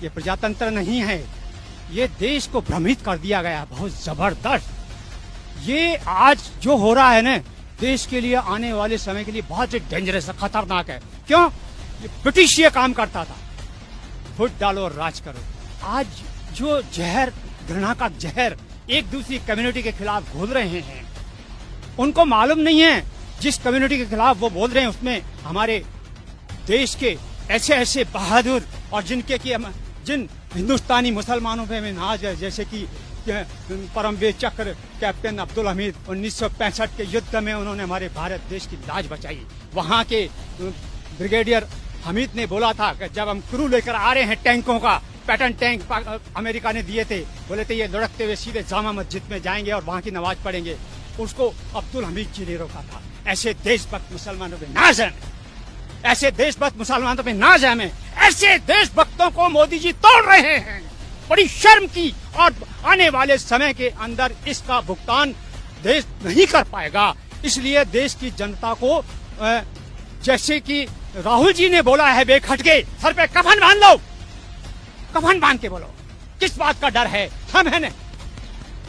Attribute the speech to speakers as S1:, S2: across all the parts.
S1: ये प्रजातंत्र नहीं है, ये देश को भ्रमित कर दिया गया बहुत जबरदस्त। ये आज जो हो रहा है ना, देश के लिए आने वाले समय के लिए बहुत ही डेंजरस है, खतरनाक है। क्यों? ये ब्रिटिश ये काम करता था, फुट डालो और राज करो। आज जो जहर, घृणा का जहर एक दूसरी कम्युनिटी के खिलाफ घोल रहे हैं, उनको मालूम नहीं है जिस कम्युनिटी के खिलाफ वो बोल रहे हैं उसमें हमारे देश के ऐसे ऐसे बहादुर और जिन हिंदुस्तानी मुसलमानों पे हमें नाज है, जैसे कि परमवीर चक्र कैप्टन अब्दुल हमीद 1965 के युद्ध में उन्होंने हमारे भारत देश की लाज बचाई। वहाँ के ब्रिगेडियर हमीद ने बोला था कि जब हम क्रू लेकर आ रहे हैं टैंकों का, पैटर्न टैंक अमेरिका ने दिए थे, बोले थे ये लुढ़कते हुए सीधे जामा मस्जिद में जाएंगे और वहाँ की नमाज पढ़ेंगे। उसको अब्दुल हमीद जी ने रोका था। ऐसे देशभक्त मुसलमानों पे नाज है, ऐसे देशभक्त मुसलमानों पे नाज है। ऐसे देशभक्तों को मोदी जी तोड़ रहे हैं, बड़ी शर्म की। और आने वाले समय के अंदर इसका भुगतान देश नहीं कर पाएगा। इसलिए देश की जनता को जैसे कि राहुल जी ने बोला है, बेखटके सर पे कफन बांध लो, कफन बांध के बोलो, किस बात का डर है? हम है न,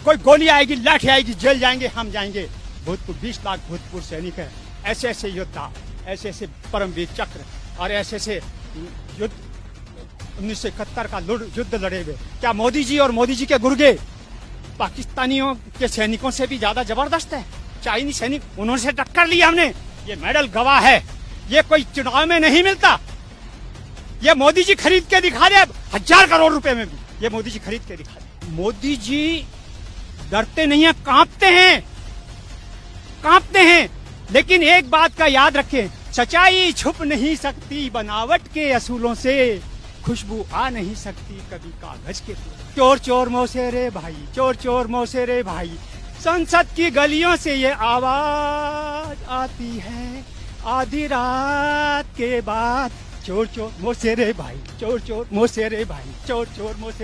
S1: कोई गोली आएगी, लाठी आएगी, जेल जाएंगे, हम जाएंगे। भूतपूर्व 20 लाख भूतपूर्व सैनिक है, ऐसे ऐसे योद्धा, ऐसे ऐसे परमवीर चक्र और ऐसे ऐसे युद्ध 1971 का युद्ध लड़े हुए। क्या मोदी जी और मोदी जी के गुर्गे पाकिस्तानियों के सैनिकों से भी ज्यादा जबरदस्त है? चाइनीज सैनिक, उन्होंने टक्कर ली हमने। ये मेडल गवाह है, ये कोई चुनाव में नहीं मिलता। ये मोदी जी खरीद के दिखा दे, 1000 करोड़ रुपए में भी ये मोदी जी खरीद के दिखा दे। मोदी जी डरते नहीं है, कांपते हैं, कांपते हैं। लेकिन एक बात का याद रखें, सच्चाई छुप नहीं सकती बनावट के असूलों से, खुशबू आ नहीं सकती कभी कागज के फूल। चोर चोर मौसेरे भाई, चोर चोर मौसेरे भाई, संसद की गलियों से ये आवाज आती है आधी रात के बाद। चोर चोर मौसेरे भाई, चोर चोर मौसेरे भाई, चोर चोर मौसेरे